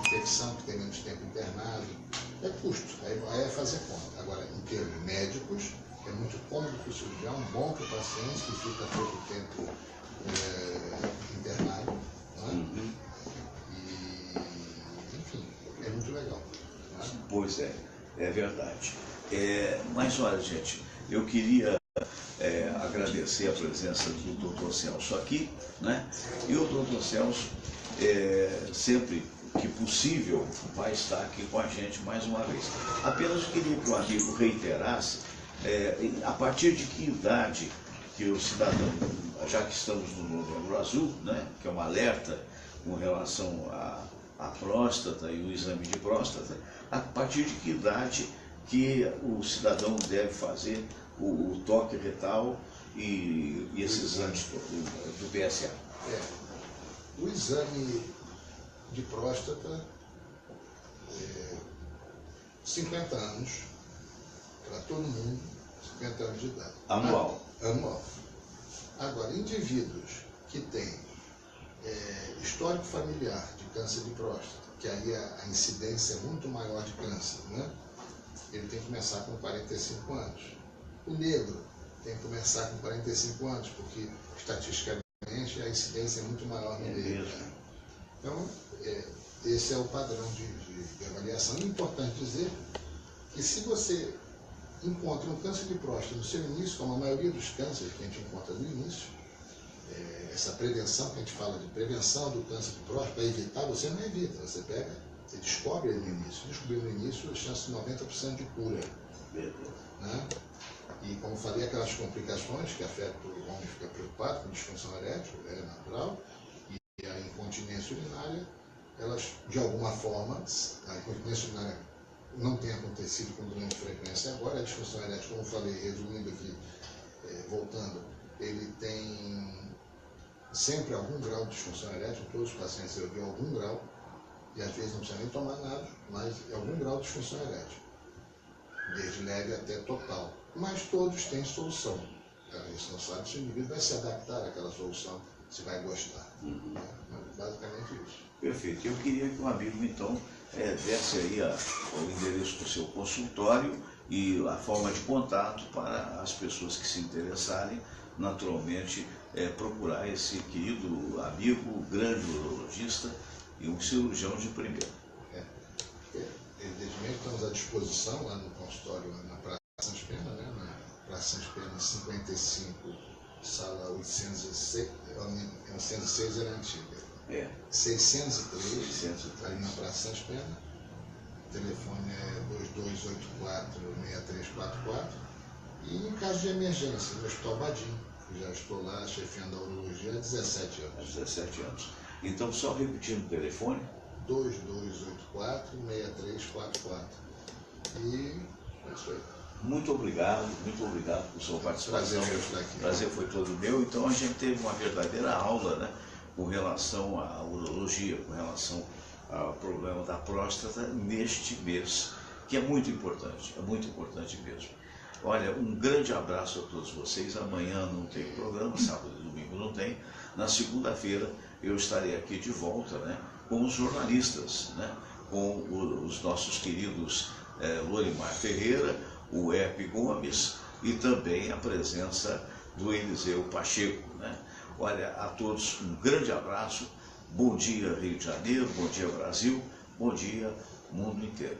Infecção, que tem menos tempo internado. É custo, aí é fazer conta. Agora, em termos médicos, é muito cômodo para o cirurgião, bom para o paciente que fica pouco tempo internado. Né? E, enfim, é muito legal. Né? Pois é verdade. Mas olha, gente, eu queria agradecer a presença do Dr. Celso aqui, né? E o Dr. Celso, sempre que possível, vai estar aqui com a gente mais uma vez. Apenas eu queria que o amigo reiterasse, a partir de que idade que o cidadão, já que estamos no Novembro Azul, né, que é um alerta com relação à próstata e o exame de próstata, a partir de que idade que o cidadão deve fazer o toque retal e esses exames do PSA? O exame de próstata, 50 anos, para todo mundo, 50 anos de idade. Anual. Anual. Agora, indivíduos que têm histórico familiar de câncer de próstata, que aí a incidência é muito maior de câncer, né? Ele tem que começar com 45 anos. O negro tem que começar com 45 anos, porque estatisticamente a incidência é muito maior no negro. Então, esse é o padrão de avaliação. É importante dizer que se você encontra um câncer de próstata no seu início, como a maioria dos cânceres que a gente encontra no início, essa prevenção que a gente fala de prevenção do câncer de próstata, para evitar, você não evita, você descobre ele no início. Descobrir no início, a chance de 90% de cura. Né? E como falei, aquelas complicações que afetam o homem, fica preocupado com disfunção erétil, é natural, e a incontinência urinária, elas, de alguma forma, a incontinência urinária não tem acontecido com grande frequência agora, a disfunção erétil, como eu falei, resumindo aqui, voltando, ele tem sempre algum grau de disfunção erétil, todos os pacientes eu vi algum grau, e às vezes não precisa nem tomar nada, mas é algum grau de disfunção erétil, desde leve até total. Mas todos têm solução. A gente não sabe se o indivíduo vai se adaptar àquela solução, se vai gostar. Né? basicamente isso. Perfeito. Eu queria que o amigo, então, desse aí o endereço do seu consultório e a forma de contato para as pessoas que se interessarem, naturalmente, procurar esse querido amigo, grande urologista e um cirurgião de primeira. Evidentemente, estamos à disposição lá no consultório, na Praça Sans Pena, né? Na Praça Sans Pena 55, sala 806, 806 era antiga. 603, ali na Praça Sans Pena. O telefone é 2284-6344. E em caso de emergência, no Hospital Badim, que já estou lá chefiando a urologia há 17 anos. Há 17 anos. Então, só repetindo o telefone. 2284-6344. E é isso aí. Muito obrigado por sua participação. Prazer estar aqui. O prazer foi todo meu. Então, a gente teve uma verdadeira aula, né, com relação à urologia, com relação ao problema da próstata neste mês, que é muito importante mesmo. Olha, um grande abraço a todos vocês. Amanhã não tem programa, sábado e domingo não tem. Na segunda-feira eu estarei aqui de volta, né, com os jornalistas, né, com os nossos queridos Lorimar Ferreira, o Epe Gomes e também a presença do Eliseu Pacheco, né? Olha, a todos um grande abraço, bom dia Rio de Janeiro, bom dia Brasil, bom dia mundo inteiro.